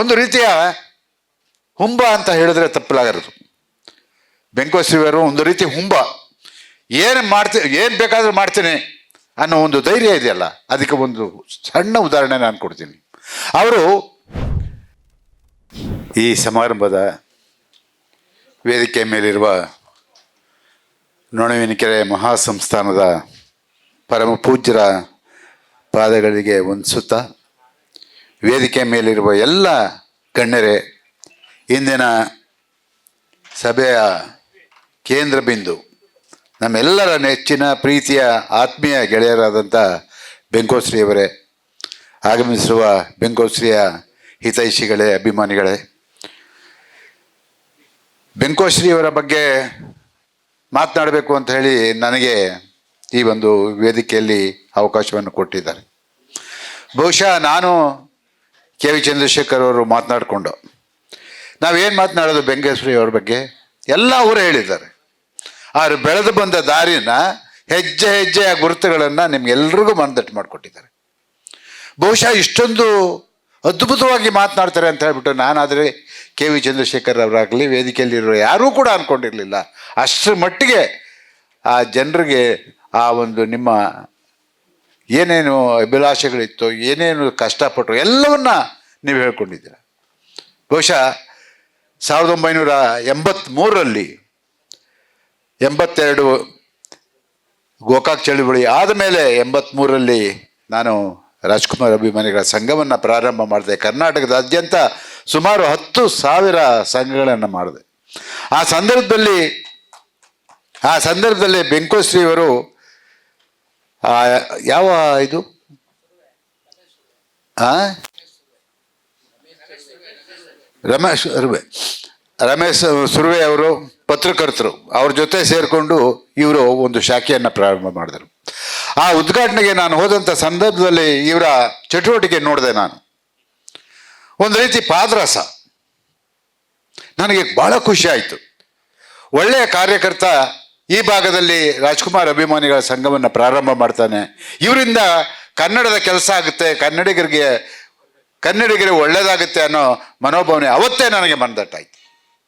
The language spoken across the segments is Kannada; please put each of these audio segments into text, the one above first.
ಒಂದು ರೀತಿಯ ಹುಂಬ ಅಂತ ಹೇಳಿದ್ರೆ ತಪ್ಪಲಾಗದು. ಬೆಂಕೋಶ್ರೀಯವರು ಒಂದು ರೀತಿ ಹುಂಬ, ಏನು ಬೇಕಾದರೂ ಮಾಡ್ತೀನಿ ಅನ್ನೋ ಒಂದು ಧೈರ್ಯ ಇದೆಯಲ್ಲ, ಅದಕ್ಕೆ ಒಂದು ಸಣ್ಣ ಉದಾಹರಣೆ ನಾನು ಕೊಡ್ತೀನಿ. ಅವರು ಈ ಸಮಾರಂಭದ ವೇದಿಕೆ ಮೇಲಿರುವ ನೊಣವಿನಕೆರೆ ಮಹಾಸಂಸ್ಥಾನದ ಪರಮ ಪೂಜ್ಯರ ಪಾದಗಳಿಗೆ ವಂದಿಸುತ್ತಾ, ವೇದಿಕೆ ಮೇಲಿರುವ ಎಲ್ಲ ಗಣ್ಯರೇ, ಇಂದಿನ ಸಭೆಯ ಕೇಂದ್ರ ಬಿಂದು ನಮ್ಮೆಲ್ಲರ ನೆಚ್ಚಿನ ಪ್ರೀತಿಯ ಆತ್ಮೀಯ ಗೆಳೆಯರಾದಂಥ ಬೆಂಕೋಶ್ರೀಯವರೇ, ಆಗಮಿಸಿರುವ ಬೆಂಕೋಶ್ರೀಯ ಹಿತೈಷಿಗಳೇ, ಅಭಿಮಾನಿಗಳೇ, ಬೆಂಕೋಶ್ರೀಯವರ ಬಗ್ಗೆ ಮಾತನಾಡಬೇಕು ಅಂತ ಹೇಳಿ ನನಗೆ ಈ ಒಂದು ವೇದಿಕೆಯಲ್ಲಿ ಅವಕಾಶವನ್ನು ಕೊಟ್ಟಿದ್ದಾರೆ. ಬಹುಶಃ ನಾನು ಕೆ ವಿ ಚಂದ್ರಶೇಖರ್ ಅವರು ಮಾತನಾಡಿಕೊಂಡು ನಾವೇನು ಮಾತನಾಡೋದು ಬೆಂಕೋಶ್ರೀಯವರ ಬಗ್ಗೆ ಎಲ್ಲ ಅವರೇ ಹೇಳಿದ್ದಾರೆ. ಅವರು ಬೆಳೆದು ಬಂದ ದಾರಿನ ಹೆಜ್ಜೆ ಹೆಜ್ಜೆಯ ಗುರುತುಗಳನ್ನು ನಿಮ್ಗೆಲ್ರಿಗೂ ಮನದಟ್ಟು ಮಾಡಿಕೊಟ್ಟಿದ್ದಾರೆ. ಬಹುಶಃ ಇಷ್ಟೊಂದು ಅದ್ಭುತವಾಗಿ ಮಾತನಾಡ್ತಾರೆ ಅಂತ ಹೇಳ್ಬಿಟ್ಟು ನಾನಾದರೆ ಕೆ ವಿ ಚಂದ್ರಶೇಖರ್ ಅವರಾಗಲಿ ವೇದಿಕೆಯಲ್ಲಿರೋ ಯಾರೂ ಕೂಡ ಅಂದ್ಕೊಂಡಿರಲಿಲ್ಲ. ಅಷ್ಟರ ಮಟ್ಟಿಗೆ ಆ ಜನರಿಗೆ ಆ ಒಂದು ನಿಮ್ಮ ಏನೇನು ಅಭಿಲಾಷೆಗಳಿತ್ತು, ಏನೇನು ಕಷ್ಟಪಟ್ಟರು ಎಲ್ಲವನ್ನ ನೀವು ಹೇಳ್ಕೊಂಡಿದ್ದೀರ. ಬಹುಶಃ 1983ರಲ್ಲಿ 82 ಗೋಕಾಕ್ ಚಳುವಳಿ ಆದಮೇಲೆ 83ರಲ್ಲಿ ನಾನು ರಾಜ್ಕುಮಾರ್ ಅಭಿಮಾನಿಗಳ ಸಂಘವನ್ನು ಪ್ರಾರಂಭ ಮಾಡಿದೆ. ಕರ್ನಾಟಕದಾದ್ಯಂತ ಸುಮಾರು 10,000 ಸಂಘಗಳನ್ನು ಮಾಡಿದೆ. ಆ ಸಂದರ್ಭದಲ್ಲಿ ಬೆಂಕೋಶ್ರೀಯವರು ಯಾವ ಇದು ರಮೇಶ್ ಸುರ್ವೆ ಅವರು ಪತ್ರಕರ್ತರು, ಅವ್ರ ಜೊತೆ ಸೇರಿಕೊಂಡು ಇವರು ಒಂದು ಶಾಖೆಯನ್ನು ಪ್ರಾರಂಭ ಮಾಡಿದರು. ಆ ಉದ್ಘಾಟನೆಗೆ ನಾನು ಹೋದಂಥ ಸಂದರ್ಭದಲ್ಲಿ ಇವರ ಚಟುವಟಿಕೆ ನೋಡಿದೆ. ನಾನು ಒಂದು ರೀತಿ ಪಾದರಸ, ನನಗೆ ಬಹಳ ಖುಷಿ ಆಯಿತು. ಒಳ್ಳೆಯ ಕಾರ್ಯಕರ್ತ ಈ ಭಾಗದಲ್ಲಿ ರಾಜ್ಕುಮಾರ್ ಅಭಿಮಾನಿಗಳ ಸಂಘವನ್ನು ಪ್ರಾರಂಭ ಮಾಡ್ತಾನೆ, ಇವರಿಂದ ಕನ್ನಡದ ಕೆಲಸ ಆಗುತ್ತೆ, ಕನ್ನಡಿಗರಿಗೆ ಒಳ್ಳೆಯದಾಗುತ್ತೆ ಅನ್ನೋ ಮನೋಭಾವನೆ ಅವತ್ತೇ ನನಗೆ ಮನದಟ್ಟಾಯಿತು.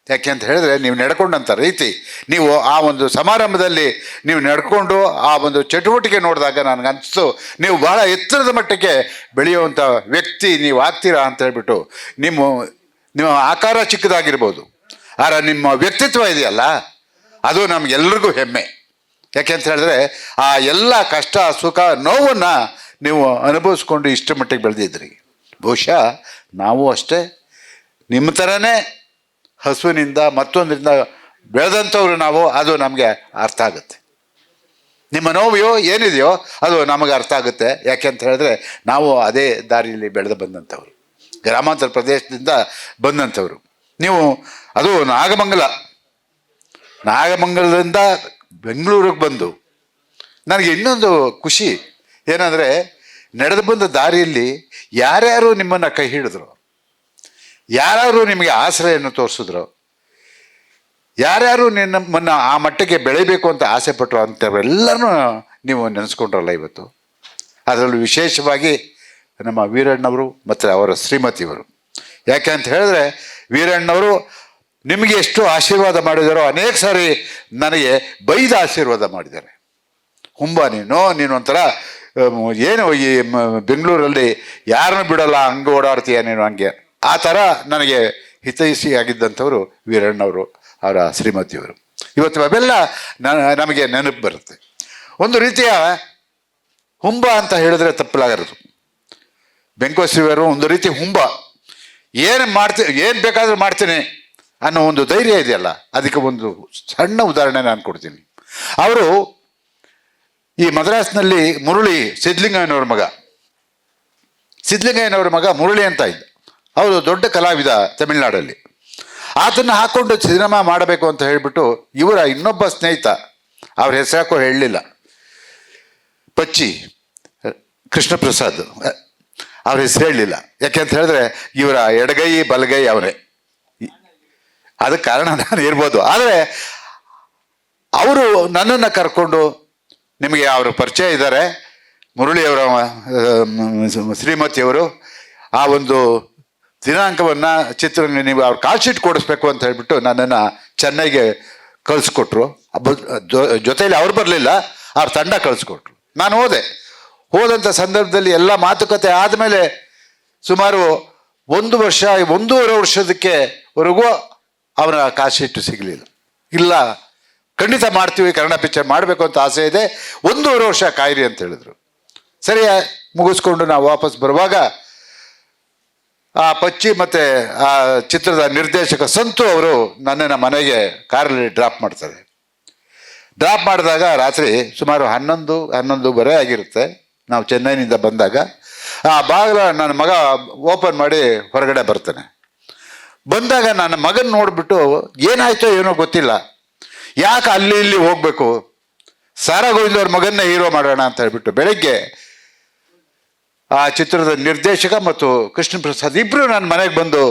ಯಾಕೆ ಅಂತ ಹೇಳಿದ್ರೆ, ನೀವು ನಡ್ಕೊಂಡಂಥ ರೀತಿ, ನೀವು ಆ ಒಂದು ಸಮಾರಂಭದಲ್ಲಿ ನೀವು ನಡ್ಕೊಂಡು ಆ ಒಂದು ಚಟುವಟಿಕೆ ನೋಡಿದಾಗ ನನಗನ್ನಿಸ್ತು ನೀವು ಭಾಳ ಎತ್ತರದ ಮಟ್ಟಕ್ಕೆ ಬೆಳೆಯುವಂಥ ವ್ಯಕ್ತಿ ನೀವು ಆಗ್ತೀರಾ ಅಂತ ಹೇಳ್ಬಿಟ್ಟು. ನಿಮ್ಮ ಆಕಾರ ಚಿಕ್ಕದಾಗಿರ್ಬೋದು, ಆದರೆ ನಿಮ್ಮ ವ್ಯಕ್ತಿತ್ವ ಇದೆಯಲ್ಲ, ಅದು ನಮಗೆಲ್ರಿಗೂ ಹೆಮ್ಮೆ. ಯಾಕೆ ಅಂತ ಹೇಳಿದ್ರೆ, ಆ ಎಲ್ಲ ಕಷ್ಟ ಸುಖ ನೋವನ್ನು ನೀವು ಅನುಭವಿಸ್ಕೊಂಡು ಇಷ್ಟರ ಮಟ್ಟಿಗೆ ಬೆಳೆದಿದ್ರಿ. ಬಹುಶಃ ನಾವು ಅಷ್ಟೇ ನಿಮ್ಮ ಥರನೇ ಹಸುವಿನಿಂದ ಮತ್ತೊಂದರಿಂದ ಬೆಳೆದಂಥವ್ರು ನಾವು, ಅದು ನಮಗೆ ಅರ್ಥ ಆಗುತ್ತೆ. ನಿಮ್ಮ ನೋವು ಏನಿದೆಯೋ ಅದು ನಮಗೆ ಅರ್ಥ ಆಗುತ್ತೆ. ಯಾಕೆ ಅಂತ ಹೇಳಿದ್ರೆ, ನಾವು ಅದೇ ದಾರಿಯಲ್ಲಿ ಬೆಳೆದು ಬಂದಂಥವ್ರು, ಗ್ರಾಮಾಂತರ ಪ್ರದೇಶದಿಂದ ಬಂದಂಥವ್ರು. ನೀವು ಅದು ನಾಗಮಂಗಲದಿಂದ ಬೆಂಗಳೂರಿಗೆ ಬಂದು, ನನಗೆ ಇನ್ನೊಂದು ಖುಷಿ ಏನಂದರೆ, ನಡೆದು ಬಂದ ದಾರಿಯಲ್ಲಿ ಯಾರ್ಯಾರು ನಿಮ್ಮನ್ನು ಕೈ ಹಿಡಿದ್ರು, ಯಾರ್ಯಾರು ನಿಮಗೆ ಆಶ್ರಯನ್ನು ತೋರಿಸಿದ್ರು, ಯಾರ್ಯಾರು ನಿಮ್ಮನ್ನು ಆ ಮಟ್ಟಕ್ಕೆ ಬೆಳಿಬೇಕು ಅಂತ ಆಸೆ ಪಟ್ಟರು ಅಂಥವರೆಲ್ಲರೂ ನೀವು ನೆನೆಸ್ಕೊಂಡ್ರಲ್ಲ ಇವತ್ತು. ಅದರಲ್ಲೂ ವಿಶೇಷವಾಗಿ ನಮ್ಮ ವೀರಣ್ಣವರು ಮತ್ತು ಅವರ ಶ್ರೀಮತಿಯವರು. ಯಾಕೆ ಅಂತ ಹೇಳಿದ್ರೆ, ವೀರಣ್ಣವರು ನಿಮಗೆ ಎಷ್ಟು ಆಶೀರ್ವಾದ ಮಾಡಿದಾರೋ ಅನೇಕ ಸಾರಿ ನನಗೆ ಬೈದ ಆಶೀರ್ವಾದ ಮಾಡಿದ್ದಾರೆ. ಹುಂಬ ನೀನು ಒಂಥರ ಏನು ಈ ಬೆಂಗಳೂರಲ್ಲಿ ಯಾರನ್ನು ಬಿಡಲ್ಲ, ಹಂಗೆ ಓಡಾಡ್ತೀಯ ನೀನು, ಹಂಗೆ ಆ ಥರ ನನಗೆ ಹಿತೈಷಿಯಾಗಿದ್ದಂಥವರು ವೀರಣ್ಣವರು, ಅವರ ಶ್ರೀಮತಿಯವರು. ಇವತ್ತು ಅವೆಲ್ಲ ನಮಗೆ ನೆನಪು ಬರುತ್ತೆ. ಒಂದು ರೀತಿಯ ಹುಂಬ ಅಂತ ಹೇಳಿದ್ರೆ ತಪ್ಪಲಾಗದು. ಬೆಂಕೋಶ್ರೀಯವರು ಒಂದು ರೀತಿ ಹುಂಬ, ಏನು ಬೇಕಾದರೂ ಮಾಡ್ತೀನಿ ಅನ್ನೋ ಒಂದು ಧೈರ್ಯ ಇದೆಯಲ್ಲ, ಅದಕ್ಕೆ ಒಂದು ಸಣ್ಣ ಉದಾಹರಣೆ ನಾನು ಕೊಡ್ತೀನಿ. ಅವರು ಈ ಮದ್ರಾಸ್ನಲ್ಲಿ ಮುರಳಿ ಸಿದ್ಧಲಿಂಗಯ್ಯನವ್ರ ಮಗ ಮುರಳಿ ಅಂತ ಇದ್ದ. ಅವರು ದೊಡ್ಡ ಕಲಾವಿದ ತಮಿಳ್ನಾಡಲ್ಲಿ. ಆತನ್ನು ಹಾಕ್ಕೊಂಡು ಸಿನಿಮಾ ಮಾಡಬೇಕು ಅಂತ ಹೇಳಿಬಿಟ್ಟು ಇವರ ಇನ್ನೊಬ್ಬ ಸ್ನೇಹಿತ, ಅವ್ರ ಹೆಸರಾಕೋ ಹೇಳಲಿಲ್ಲ, ಪಚ್ಚಿ ಕೃಷ್ಣ ಪ್ರಸಾದ್, ಅವ್ರ ಹೆಸರು ಹೇಳಲಿಲ್ಲ. ಯಾಕೆ ಅಂತ ಹೇಳಿದ್ರೆ ಇವರ ಎಡಗೈ ಬಲಗೈ ಅವರೇ. ಅದಕ್ಕೆ ಕಾರಣ ನಾನು ಇರ್ಬೋದು. ಆದರೆ ಅವರು ನನ್ನನ್ನು ಕರ್ಕೊಂಡು, ನಿಮಗೆ ಅವರ ಪರಿಚಯ ಇದ್ದಾರೆ, ಮುರಳಿಯವರ ಶ್ರೀಮತಿಯವರು, ಆ ಒಂದು ದಿನಾಂಕವನ್ನು ಚಿತ್ರರಂಗ ನೀವು ಅವ್ರು ಕಾಲ್ ಶೀಟ್ ಕೊಡಿಸ್ಬೇಕು ಅಂತ ಹೇಳ್ಬಿಟ್ಟು ನನ್ನನ್ನು ಚೆನ್ನೈಗೆ ಕಳಿಸ್ಕೊಟ್ರು. ಜೊತೆಯಲ್ಲಿ ಅವ್ರು ಬರಲಿಲ್ಲ, ಅವ್ರ ತಂಡ ಕಳಿಸ್ಕೊಟ್ರು. ನಾನು ಹೋದಂಥ ಸಂದರ್ಭದಲ್ಲಿ ಎಲ್ಲ ಮಾತುಕತೆ ಆದಮೇಲೆ ಸುಮಾರು 1 ವರ್ಷ 1.5 ವರ್ಷದಕ್ಕೆವರೆಗೂ ಅವರ ಕಾಲ್ ಶೀಟ್ ಸಿಗಲಿಲ್ಲ. ಇಲ್ಲ ಖಂಡಿತ ಮಾಡ್ತೀವಿ, ಕನ್ನಡ ಪಿಕ್ಚರ್ ಮಾಡಬೇಕು ಅಂತ ಆಸೆ ಇದೆ, 1.5 ವರ್ಷ ಕಾಯಿರಿ ಅಂತ ಹೇಳಿದ್ರು. ಸರಿ ಮುಗಿಸ್ಕೊಂಡು ನಾವು ವಾಪಸ್ ಬರುವಾಗ ಆ ಪಚ್ಚಿ ಮತ್ತು ಆ ಚಿತ್ರದ ನಿರ್ದೇಶಕ ಸಂತು ಅವರು ನನ್ನನ್ನು ಮನೆಗೆ ಕಾರಲ್ಲಿ ಡ್ರಾಪ್ ಮಾಡ್ತಾರೆ. ಡ್ರಾಪ್ ಮಾಡಿದಾಗ ರಾತ್ರಿ ಸುಮಾರು 11:30 ಆಗಿರುತ್ತೆ. ನಾವು ಚೆನ್ನೈನಿಂದ ಬಂದಾಗ ಆ ಬಾಗಿಲ ನನ್ನ ಮಗ ಓಪನ್ ಮಾಡಿ ಹೊರಗಡೆ ಬರ್ತಾನೆ. ಬಂದಾಗ ನನ್ನ ಮಗನ ನೋಡಿಬಿಟ್ಟು ಏನಾಯ್ತೋ ಏನೋ ಗೊತ್ತಿಲ್ಲ, ಯಾಕೆ ಅಲ್ಲಿ ಇಲ್ಲಿ ಹೋಗಬೇಕು, ಸಾರಾ ಗೋವಿಂದ ಅವ್ರ ಮಗನ್ನೇ ಹೀರೋ ಮಾಡೋಣ ಅಂತ ಹೇಳ್ಬಿಟ್ಟು ಬೆಳಗ್ಗೆ ಆ ಚಿತ್ರದ ನಿರ್ದೇಶಕ ಮತ್ತು ಕೃಷ್ಣ ಪ್ರಸಾದ್ ಇಬ್ಬರು ನನ್ನ ಮನೆಗೆ ಬಂದು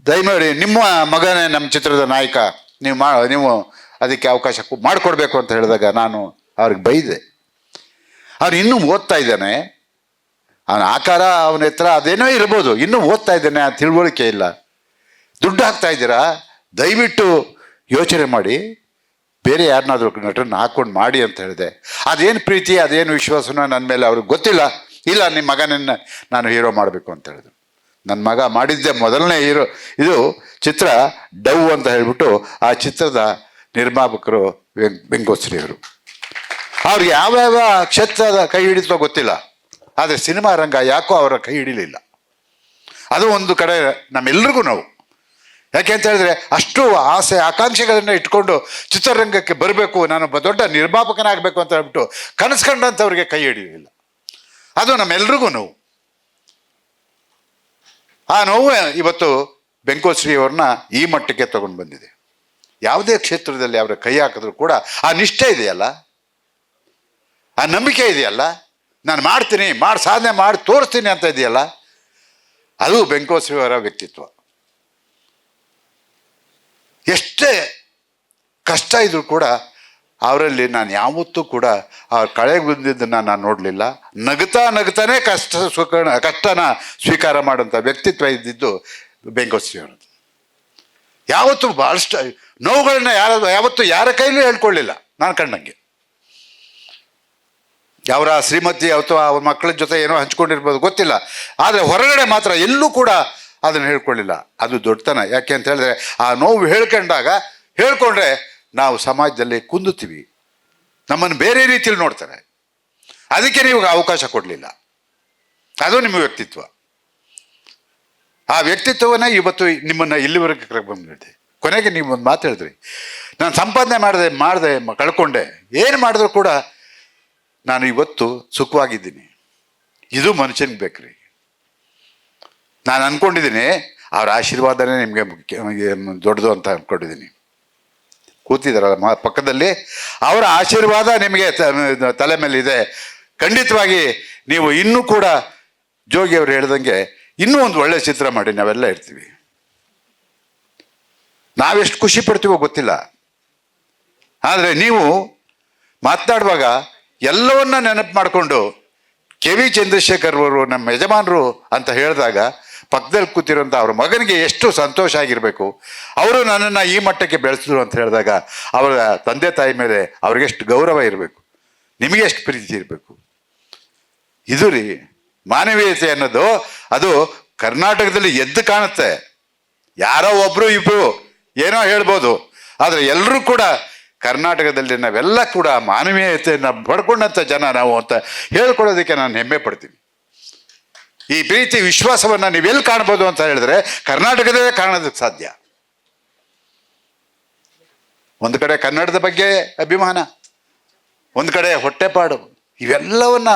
ದಯಮಾಡಿ ನಿಮ್ಮ ಮಗನೇ ನಮ್ಮ ಚಿತ್ರದ ನಾಯಕ, ನೀವು ಅದಕ್ಕೆ ಅವಕಾಶ ಮಾಡಿಕೊಡ್ಬೇಕು ಅಂತ ಹೇಳಿದಾಗ ನಾನು ಅವ್ರಿಗೆ ಬೈದೆ. ಅವನು ಇನ್ನೂ ಓದ್ತಾ ಇದ್ದಾನೆ, ಅವನ ಆಕಾರ ಅವನ ಎತ್ತರ ಅದೇನೋ ಇರ್ಬೋದು, ಇನ್ನೂ ಓದ್ತಾ ಇದ್ದಾನೆ, ಆ ತಿಳುವಳಿಕೆ ಇಲ್ಲ, ದುಡ್ಡು ಹಾಕ್ತಾ ಇದ್ದೀರಾ, ದಯವಿಟ್ಟು ಯೋಚನೆ ಮಾಡಿ ಬೇರೆ ಯಾರನ್ನಾದ್ರೂ ನಟರನ್ನ ಹಾಕ್ಕೊಂಡು ಮಾಡಿ ಅಂತ ಹೇಳಿದೆ. ಅದೇನು ಪ್ರೀತಿ ಅದೇನು ವಿಶ್ವಾಸನೋ ನನ್ನ ಮೇಲೆ ಅವ್ರಿಗೆ ಗೊತ್ತಿಲ್ಲ. ಇಲ್ಲ ನಿಮ್ಮ ಮಗನನ್ನು ನಾನು ಹೀರೋ ಮಾಡಬೇಕು ಅಂತ ಹೇಳಿದ್ರು. ನನ್ನ ಮಗ ಮಾಡಿದ್ದೆ ಮೊದಲನೇ ಹೀರೋ. ಇದು ಚಿತ್ರ ಡವ್ ಅಂತ ಹೇಳ್ಬಿಟ್ಟು ಆ ಚಿತ್ರದ ನಿರ್ಮಾಪಕರು ಬೆಂಗೋಶ್ರೀಯವರು. ಅವ್ರಿಗೆ ಯಾವ್ಯಾವ ಕ್ಷೇತ್ರದ ಕೈ ಹಿಡಿತೋ ಗೊತ್ತಿಲ್ಲ, ಆದರೆ ಸಿನಿಮಾ ರಂಗ ಯಾಕೋ ಅವರ ಕೈ ಹಿಡಿಲಿಲ್ಲ. ಅದು ಒಂದು ಕಡೆ ನಮ್ಮೆಲ್ರಿಗೂ ನೋವು. ಯಾಕೆ ಅಂತ ಹೇಳಿದ್ರೆ ಅಷ್ಟು ಆಸೆ ಆಕಾಂಕ್ಷೆಗಳನ್ನು ಇಟ್ಕೊಂಡು ಚಿತ್ರರಂಗಕ್ಕೆ ಬರಬೇಕು, ನಾನು ದೊಡ್ಡ ನಿರ್ಮಾಪಕನಾಗಬೇಕು ಅಂತ ಹೇಳ್ಬಿಟ್ಟು ಕನಸು ಕಂಡಂಥವ್ರಿಗೆ ಕೈ ಹಿಡಿಯಲಿಲ್ಲ. ಅದು ನಮ್ಮೆಲ್ರಿಗೂ ನೋವು. ಆ ನೋವು ಇವತ್ತು ಬೆಂಕೋಶ್ರೀ ಅವ್ರನ್ನ ಈ ಮಟ್ಟಕ್ಕೆ ತಗೊಂಡು ಬಂದಿದೆ. ಯಾವುದೇ ಕ್ಷೇತ್ರದಲ್ಲಿ ಅವರ ಕೈ ಹಾಕಿದ್ರು ಕೂಡ ಆ ನಿಷ್ಠೆ ಇದೆಯಲ್ಲ, ಆ ನಂಬಿಕೆ ಇದೆಯಲ್ಲ, ನಾನು ಮಾಡ್ತೀನಿ, ಸಾಧನೆ ಮಾಡಿ ತೋರಿಸ್ತೀನಿ ಅಂತ ಇದೆಯಲ್ಲ, ಅದು ಬೆಂಕೋಶ್ರೀ ಅವರ ವ್ಯಕ್ತಿತ್ವ. ಎಷ್ಟೇ ಕಷ್ಟ ಇದ್ರೂ ಕೂಡ ಅವರಲ್ಲಿ ನಾನು ಯಾವತ್ತೂ ಕೂಡ ಅವ್ರ ಕಳೆಗೆ ಬಂದಿದ್ದನ್ನು ನಾನು ನೋಡಲಿಲ್ಲ. ನಗ್ತಾನೇ ಕಷ್ಟನ ಸ್ವೀಕಾರ ಮಾಡೋಂಥ ವ್ಯಕ್ತಿತ್ವ ಇದ್ದಿದ್ದು ಬೆಂಕೋಶ್ರೀ ಅವರದ್ದು. ಯಾವತ್ತೂ ಭಾಳಷ್ಟು ನೋವುಗಳನ್ನ ಯಾವತ್ತೂ ಯಾರ ಕೈಲೂ ಹೇಳ್ಕೊಳ್ಳಿಲ್ಲ ನಾನು ಕಂಡಂಗೆ. ಅವರ ಶ್ರೀಮತಿ ಅಥವಾ ಅವ್ರ ಮಕ್ಕಳ ಜೊತೆ ಏನೋ ಹಂಚ್ಕೊಂಡಿರ್ಬೋದು ಗೊತ್ತಿಲ್ಲ, ಆದರೆ ಹೊರಗಡೆ ಮಾತ್ರ ಎಲ್ಲೂ ಕೂಡ ಅದನ್ನು ಹೇಳ್ಕೊಳ್ಳಿಲ್ಲ. ಅದು ದೊಡ್ಡತನ. ಯಾಕೆ ಅಂತ ಹೇಳಿದ್ರೆ ಆ ನೋವು ಹೇಳ್ಕೊಂಡ್ರೆ ನಾವು ಸಮಾಜದಲ್ಲಿ ಕುಂದುತ್ತೀವಿ, ನಮ್ಮನ್ನು ಬೇರೆ ರೀತಿಯಲ್ಲಿ ನೋಡ್ತಾರೆ. ಅದಕ್ಕೆ ನೀವು ಅವಕಾಶ ಕೊಡಲಿಲ್ಲ. ಅದು ನಿಮ್ಮ ವ್ಯಕ್ತಿತ್ವ. ಆ ವ್ಯಕ್ತಿತ್ವವನ್ನೇ ಇವತ್ತು ನಿಮ್ಮನ್ನು ಇಲ್ಲಿವರೆಗೆ ಕರ್ಕೊಂಡ್ಬಂದಿದೆ. ಕೊನೆಗೆ ನೀವು ಒಂದು ಮಾತು ಹೇಳಿದ್ರಿ, ನಾನು ಸಂಪಾದನೆ ಮಾಡಿದೆ ಕಳ್ಕೊಂಡೆ, ಏನು ಮಾಡಿದ್ರು ಕೂಡ ನಾನು ಇವತ್ತು ಸುಖವಾಗಿದ್ದೀನಿ. ಇದು ಮನುಷ್ಯನಿಗೆ ಬೇಕ್ರಿ. ನಾನು ಅಂದ್ಕೊಂಡಿದ್ದೀನಿ ಅವ್ರ ಆಶೀರ್ವಾದನೇ ನಿಮಗೆ ದೊಡ್ಡದು ಅಂತ ಅಂದ್ಕೊಂಡಿದ್ದೀನಿ. ಕೂತಿದ್ದಾರಲ್ಲ ಪಕ್ಕದಲ್ಲಿ, ಅವರ ಆಶೀರ್ವಾದ ನಿಮಗೆ ತಲೆ ಮೇಲೆ ಇದೆ. ಖಂಡಿತವಾಗಿ ನೀವು ಇನ್ನೂ ಕೂಡ ಜೋಗಿ ಅವರು ಹೇಳ್ದಂಗೆ ಇನ್ನೂ ಒಂದು ಒಳ್ಳೆ ಚಿತ್ರ ಮಾಡಿ ನಾವೆಲ್ಲ ಇರ್ತೀವಿ. ನಾವೆಷ್ಟು ಖುಷಿ ಪಡ್ತೀವೋ ಗೊತ್ತಿಲ್ಲ, ಆದರೆ ನೀವು ಮಾತನಾಡುವಾಗ ಎಲ್ಲವನ್ನ ನೆನಪು ಮಾಡಿಕೊಂಡು ಕೆ ವಿ ಚಂದ್ರಶೇಖರ್ ಅವರು ನಮ್ಮ ಯಜಮಾನರು ಅಂತ ಹೇಳಿದಾಗ ಪಕ್ಕದಲ್ಲಿ ಕೂತಿರೋಂಥ ಅವ್ರ ಮಗನಿಗೆ ಎಷ್ಟು ಸಂತೋಷ ಆಗಿರಬೇಕು. ಅವರು ನನ್ನನ್ನು ಈ ಮಟ್ಟಕ್ಕೆ ಬೆಳೆಸಿದ್ರು ಅಂತ ಹೇಳಿದಾಗ ಅವರ ತಂದೆ ತಾಯಿ ಮೇಲೆ ಅವ್ರಿಗೆಷ್ಟು ಗೌರವ ಇರಬೇಕು, ನಿಮಗೆ ಎಷ್ಟು ಪ್ರೀತಿ ಇರಬೇಕು. ಇದು ರೀ ಮಾನವೀಯತೆ ಅನ್ನೋದು. ಅದು ಕರ್ನಾಟಕದಲ್ಲಿ ಎದ್ದು ಕಾಣುತ್ತೆ. ಯಾರೋ ಒಬ್ರು ಇಬ್ರು ಏನೋ ಹೇಳ್ಬೋದು, ಆದರೆ ಎಲ್ಲರೂ ಕೂಡ ಕರ್ನಾಟಕದಲ್ಲಿ ನಾವೆಲ್ಲ ಕೂಡ ಮಾನವೀಯತೆಯನ್ನು ಪಡ್ಕೊಂಡಂಥ ಜನ ನಾವು ಅಂತ ಹೇಳ್ಕೊಳ್ಳೋದಕ್ಕೆ ನಾನು ಹೆಮ್ಮೆ ಪಡ್ತೀನಿ. ಈ ಪ್ರೀತಿ ವಿಶ್ವಾಸವನ್ನು ನೀವೆಲ್ಲಿ ಕಾಣ್ಬೋದು ಅಂತ ಹೇಳಿದ್ರೆ ಕರ್ನಾಟಕದಲ್ಲೇ ಕಾಣೋದಕ್ಕೆ ಸಾಧ್ಯ. ಒಂದು ಕಡೆ ಕನ್ನಡದ ಬಗ್ಗೆ ಅಭಿಮಾನ, ಒಂದು ಕಡೆ ಹೊಟ್ಟೆಪಾಡು, ಇವೆಲ್ಲವನ್ನ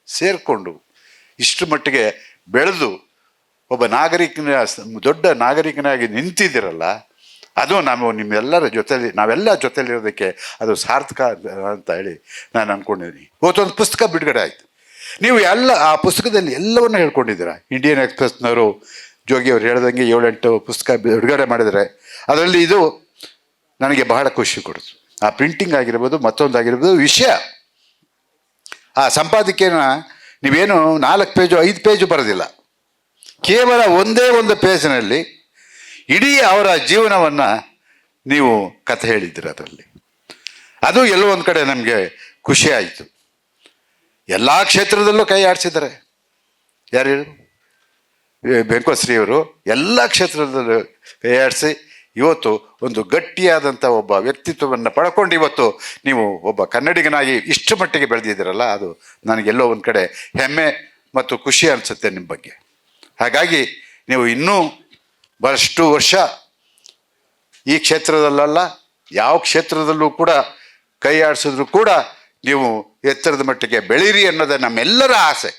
ಸೇರಿಕೊಂಡು ಇಷ್ಟು ಮಟ್ಟಿಗೆ ಬೆಳೆದು ಒಬ್ಬ ದೊಡ್ಡ ನಾಗರಿಕನಾಗಿ ನಿಂತಿದ್ದೀರಲ್ಲ, ಅದು ನಾವು ನಿಮ್ಮೆಲ್ಲರ ಜೊತೆಲಿ ನಾವೆಲ್ಲ ಜೊತೆಲಿರೋದಕ್ಕೆ ಅದು ಸಾರ್ಥಕ ಅಂತ ಹೇಳಿ ನಾನು ಅಂದ್ಕೊಂಡಿದ್ದೀನಿ. ಇವತ್ತೊಂದು ಪುಸ್ತಕ ಬಿಡುಗಡೆ ಆಯಿತು. ನೀವು ಆ ಪುಸ್ತಕದಲ್ಲಿ ಎಲ್ಲವನ್ನೂ ಹೇಳ್ಕೊಂಡಿದ್ದೀರಾ. ಇಂಡಿಯನ್ ಎಕ್ಸ್ಪ್ರೆಸ್ನವರು ಜೋಗಿ ಅವ್ರು ಹೇಳ್ದಂಗೆ 7-8 ಪುಸ್ತಕ ಬಿಡುಗಡೆ ಮಾಡಿದರೆ ಅದರಲ್ಲಿ ಇದು ನನಗೆ ಬಹಳ ಖುಷಿ ಕೊಡ್ತು. ಆ ಪ್ರಿಂಟಿಂಗ್ ಆಗಿರ್ಬೋದು, ಮತ್ತೊಂದಾಗಿರ್ಬೋದು, ವಿಷಯ ಆ ಸಂಪಾದಕೀಯನ ನೀವೇನು 4 ಪೇಜು 5 ಪೇಜು ಬರೋದಿಲ್ಲ, ಕೇವಲ ಒಂದೇ ಒಂದು ಪೇಜಿನಲ್ಲಿ ಇಡೀ ಅವರ ಜೀವನವನ್ನು ನೀವು ಕಥೆ ಹೇಳಿದ್ದೀರ ಅದರಲ್ಲಿ. ಅದು ಎಲ್ಲೋ ಒಂದು ಕಡೆ ನಮಗೆ ಖುಷಿ ಆಯಿತು. ಎಲ್ಲ ಕ್ಷೇತ್ರದಲ್ಲೂ ಕೈ ಆಡಿಸಿದ್ದಾರೆ. ಯಾರು ಹೇಳು? ವೆಂಕಟಶ್ರೀಯವರು ಎಲ್ಲ ಕ್ಷೇತ್ರದಲ್ಲೂ ಕೈ ಆಡಿಸಿ ಇವತ್ತು ಒಂದು ಗಟ್ಟಿಯಾದಂಥ ಒಬ್ಬ ವ್ಯಕ್ತಿತ್ವವನ್ನು ಪಡ್ಕೊಂಡು ಇವತ್ತು ನೀವು ಒಬ್ಬ ಕನ್ನಡಿಗನಾಗಿ ಇಷ್ಟು ಮಟ್ಟಿಗೆ ಬೆಳೆದಿದ್ದೀರಲ್ಲ, ಅದು ನನಗೆಲ್ಲೋ ಒಂದು ಕಡೆ ಹೆಮ್ಮೆ ಮತ್ತು ಖುಷಿ ಅನಿಸುತ್ತೆ ನಿಮ್ಮ ಬಗ್ಗೆ. ಹಾಗಾಗಿ ನೀವು ಇನ್ನೂ ಬಹಳಷ್ಟು ವರ್ಷ ಈ ಕ್ಷೇತ್ರದಲ್ಲ, ಯಾವ ಕ್ಷೇತ್ರದಲ್ಲೂ ಕೂಡ ಕೈ ಆಡಿಸಿದ್ರು ಕೂಡ ನೀವು ಎತ್ತರದ ಮಟ್ಟಿಗೆ ಬೆಳೀರಿ ಅನ್ನೋದೇ ನಮ್ಮೆಲ್ಲರ ಆಸೆ,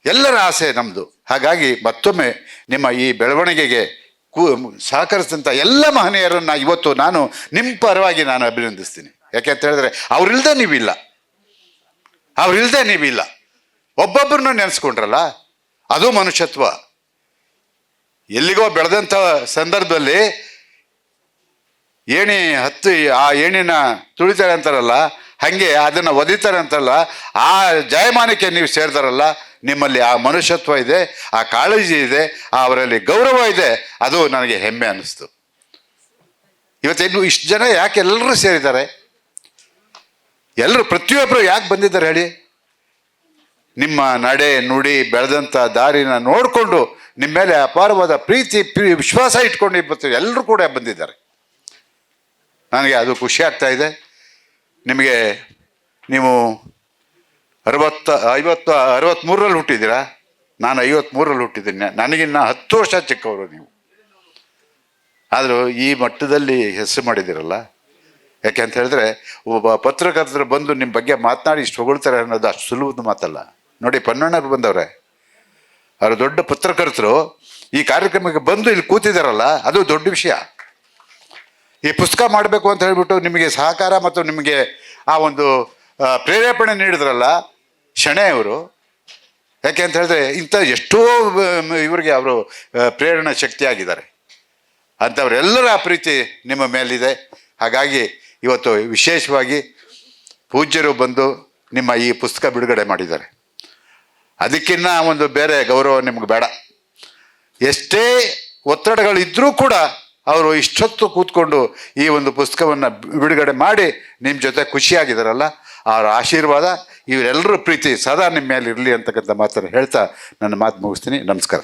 ಎಲ್ಲರ ಆಸೆ ನಮ್ಮದು. ಹಾಗಾಗಿ ಮತ್ತೊಮ್ಮೆ ನಿಮ್ಮ ಈ ಬೆಳವಣಿಗೆಗೆ ಸಹಕರಿಸಿದಂಥ ಎಲ್ಲ ಮಹನೀಯರನ್ನು ಇವತ್ತು ನಾನು ನಿಮ್ಮ ಪರವಾಗಿ ನಾನು ಅಭಿನಂದಿಸ್ತೀನಿ. ಯಾಕೆಂತ ಹೇಳಿದ್ರೆ ಅವರಿಲ್ಲದೆ ನೀವಿಲ್ಲ. ಒಬ್ಬೊಬ್ಬರನ್ನ ನೆನೆಸ್ಕೊಂಡ್ರಲ್ಲ, ಅದು ಮನುಷ್ಯತ್ವ. ಎಲ್ಲಿಗೋ ಬೆಳೆದಂಥ ಸಂದರ್ಭದಲ್ಲಿ ಏಣಿ ಹತ್ತಿ ಆ ಏಣಿನ ತುಳಿತಾರೆ ಅಂತಾರಲ್ಲ, ಹಾಗೆ ಅದನ್ನು ಒದಿತಾರೆ ಅಂತಲ್ಲ, ಆ ಜಾಯಮಾನಕ್ಕೆ ನೀವು ಸೇರಿದಾರಲ್ಲ, ನಿಮ್ಮಲ್ಲಿ ಆ ಮನುಷ್ಯತ್ವ ಇದೆ, ಆ ಕಾಳಜಿ ಇದೆ, ಅವರಲ್ಲಿ ಗೌರವ ಇದೆ. ಅದು ನನಗೆ ಹೆಮ್ಮೆ ಅನ್ನಿಸ್ತು. ಇವತ್ತೇನು ಇಷ್ಟು ಜನ ಯಾಕೆ ಎಲ್ಲರೂ ಸೇರಿದ್ದಾರೆ? ಎಲ್ಲರೂ ಪ್ರತಿಯೊಬ್ಬರು ಯಾಕೆ ಬಂದಿದ್ದಾರೆ ಹೇಳಿ? ನಿಮ್ಮ ನಡೆ ನುಡಿ ಬೆಳೆದಂಥ ದಾರಿನ ನೋಡಿಕೊಂಡು ನಿಮ್ಮ ಮೇಲೆ ಅಪಾರವಾದ ಪ್ರೀತಿ ವಿಶ್ವಾಸ ಇಟ್ಕೊಂಡು ಇವತ್ತು ಎಲ್ಲರೂ ಕೂಡ ಬಂದಿದ್ದಾರೆ. ನನಗೆ ಅದು ಖುಷಿ ಆಗ್ತಾ ಇದೆ. ನಿಮಗೆ ನೀವು 63ರಲ್ಲಿ ಹುಟ್ಟಿದ್ದೀರಾ, ನಾನು 53ರಲ್ಲಿ ಹುಟ್ಟಿದ್ದೀನಿ. ನನಗಿನ್ನ 10 ವರ್ಷ ಚಿಕ್ಕವರು ನೀವು. ಆದರೂ ಈ ಮಟ್ಟದಲ್ಲಿ ಹೆಸರು ಮಾಡಿದ್ದೀರಲ್ಲ. ಯಾಕೆ ಅಂತ ಹೇಳಿದ್ರೆ ಒಬ್ಬ ಪತ್ರಕರ್ತರು ಬಂದು ನಿಮ್ಮ ಬಗ್ಗೆ ಮಾತನಾಡಿ ಇಷ್ಟು ಹೊಗಳ್ತಾರೆ ಅನ್ನೋದು ಅಷ್ಟು ಸುಲಭದ ಮಾತಲ್ಲ. ನೋಡಿ, ಪನ್ನಣ್ಣರು ಬಂದವ್ರೆ, ಅವರು ದೊಡ್ಡ ಪತ್ರಕರ್ತರು ಈ ಕಾರ್ಯಕ್ರಮಕ್ಕೆ ಬಂದು ಇಲ್ಲಿ ಕೂತಿದ್ದಾರಲ್ಲ, ಅದು ದೊಡ್ಡ ವಿಷಯ. ಈ ಪುಸ್ತಕ ಮಾಡಬೇಕು ಅಂತ ಹೇಳ್ಬಿಟ್ಟು ನಿಮಗೆ ಸಹಕಾರ ಮತ್ತು ನಿಮಗೆ ಆ ಒಂದು ಪ್ರೇರೇಪಣೆ ನೀಡಿದ್ರಲ್ಲ ಶಣೆ ಅವರು. ಯಾಕೆ ಅಂತ ಹೇಳಿದ್ರೆ ಇಂಥ ಎಷ್ಟೋ ಇವರಿಗೆ ಅವರು ಪ್ರೇರಣಾ ಶಕ್ತಿಯಾಗಿದ್ದಾರೆ. ಅಂಥವರೆಲ್ಲರ ಪ್ರೀತಿ ನಿಮ್ಮ ಮೇಲಿದೆ. ಹಾಗಾಗಿ ಇವತ್ತು ವಿಶೇಷವಾಗಿ ಪೂಜ್ಯರು ಬಂದು ನಿಮ್ಮ ಈ ಪುಸ್ತಕ ಬಿಡುಗಡೆ ಮಾಡಿದ್ದಾರೆ. ಅದಕ್ಕಿನ್ನ ಒಂದು ಬೇರೆ ಗೌರವ ನಿಮ್ಗೆ ಬೇಡ. ಎಷ್ಟೇ ಒತ್ತಡಗಳಿದ್ರೂ ಕೂಡ ಅವರು ಇಷ್ಟೊತ್ತು ಕೂತ್ಕೊಂಡು ಈ ಒಂದು ಪುಸ್ತಕವನ್ನು ಬಿಡುಗಡೆ ಮಾಡಿ ನಿಮ್ಮ ಜೊತೆ ಖುಷಿಯಾಗಿದ್ದಾರಲ್ಲ, ಅವರ ಆಶೀರ್ವಾದ, ಇವರೆಲ್ಲರ ಪ್ರೀತಿ ಸದಾ ನಿಮ್ಮ ಮೇಲೆ ಇರಲಿ ಅಂತಕ್ಕಂಥ ಮಾತನ್ನು ಹೇಳ್ತಾ ನನ್ನ ಮಾತು ಮುಗಿಸ್ತೀನಿ. ನಮಸ್ಕಾರ.